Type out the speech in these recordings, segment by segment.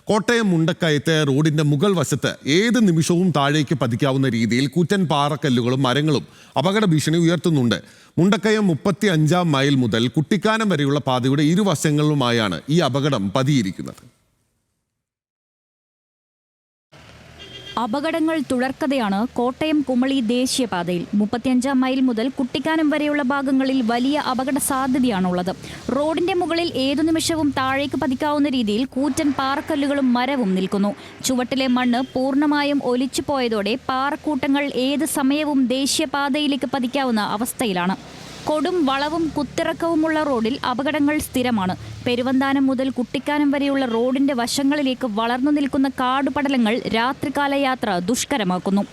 കോട്ടയം മുണ്ടക്കയത്തെ റോഡിന്റെ മുകൾ വശത്ത് ഏത് നിമിഷവും താഴേക്ക് പതിക്കാവുന്ന രീതിയിൽ കൂറ്റൻ പാറക്കല്ലുകളും മരങ്ങളും അപകട ഭീഷണി ഉയർത്തുന്നുണ്ട്. മുണ്ടക്കയം 35-ാം മൈൽ മുതൽ കുട്ടിക്കാനം വരെയുള്ള പാതയുടെ ഇരുവശങ്ങളുമായാണ് ഈ അപകടം പതിയിരിക്കുന്നത്. അപകടങ്ങൾ തുടർക്കഥയാണ് കോട്ടയം കുമളി ദേശീയപാതയിൽ. 35-ാം മൈൽ മുതൽ കുട്ടിക്കാനം വരെയുള്ള ഭാഗങ്ങളിൽ വലിയ അപകട സാധ്യതയാണുള്ളത്. റോഡിന്റെ മുകളിൽ ഏതു നിമിഷവും താഴേക്ക് പതിക്കാവുന്ന രീതിയിൽ കൂറ്റൻ പാറക്കല്ലുകളും മരവും നിൽക്കുന്നു. ചുവട്ടിലെ മണ്ണ് പൂർണ്ണമായും ഒലിച്ചു പോയതോടെ പാറക്കൂട്ടങ്ങൾ ഏത് സമയവും ദേശീയപാതയിലേക്ക് പതിക്കാവുന്ന അവസ്ഥയിലാണ്. കൊടും വളവും കുത്തിറക്കവുമുള്ള റോഡിൽ അപകടങ്ങൾ സ്ഥിരമാണ്. പെരുവന്താനം മുതൽ കുട്ടിക്കാനം വരെയുള്ള റോഡിന്റെ വശങ്ങളിലേക്ക് വളർന്നു നിൽക്കുന്ന കാടുപടലങ്ങൾ രാത്രികാല യാത്ര ദുഷ്കരമാക്കുന്നു.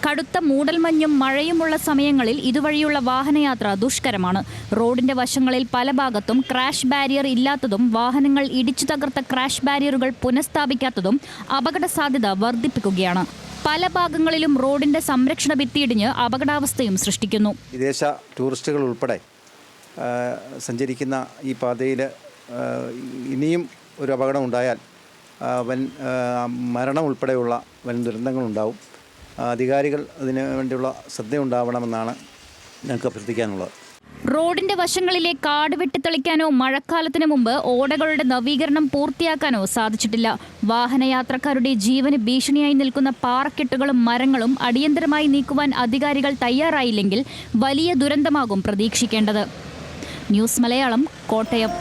കടുത്ത മൂടൽമഞ്ഞും മഴയുമുള്ള സമയങ്ങളിൽ ഇതുവഴിയുള്ള വാഹനയാത്ര ദുഷ്കരമാണ്. റോഡിന്റെ വശങ്ങളിൽ പല ഭാഗത്തും ക്രാഷ് ബാരിയർ ഇല്ലാത്തതും വാഹനങ്ങൾ ഇടിച്ചു തകർത്ത ക്രാഷ് ബാരിയറുകൾ പുനഃസ്ഥാപിക്കാത്തതും അപകട സാധ്യത വർദ്ധിപ്പിക്കുകയാണ്. പല ഭാഗങ്ങളിലും റോഡിന്റെ സംരക്ഷണ ഭിത്തിയിടിഞ്ഞ് അപകടാവസ്ഥയും സൃഷ്ടിക്കുന്നു. വിദേശ ടൂറിസ്റ്റുകൾ ഉൾപ്പെടെ സഞ്ചരിക്കുന്ന ഈ പാതയിൽ ഇനിയും ഒരു അപകടം ഉണ്ടായാൽ വൻ മരണം ഉൾപ്പെടെയുള്ള വൻ ദുരന്തങ്ങളുണ്ടാവും. അധികാരികൾ അതിനു വേണ്ടിയുള്ള ശ്രദ്ധയുണ്ടാവണമെന്നാണ് ഞങ്ങൾക്ക് അഭ്യർത്ഥിക്കാനുള്ളത്. റോഡിന്റെ വശങ്ങളിലെ കാട് വെട്ടിത്തെളിക്കാനോ മഴക്കാലത്തിന് മുമ്പ് ഓടകളുടെ നവീകരണം പൂർത്തിയാക്കാനോ സാധിച്ചിട്ടില്ല. വാഹനയാത്രക്കാരുടെ ജീവന് ഭീഷണിയായി നിൽക്കുന്ന പാറക്കെട്ടുകളും മരങ്ങളും അടിയന്തരമായി നീക്കുവാൻ അധികാരികൾ തയ്യാറായില്ലെങ്കിൽ വലിയ ദുരന്തമാകും പ്രതീക്ഷിക്കേണ്ടത്. ന്യൂസ് മലയാളം, കോട്ടയം.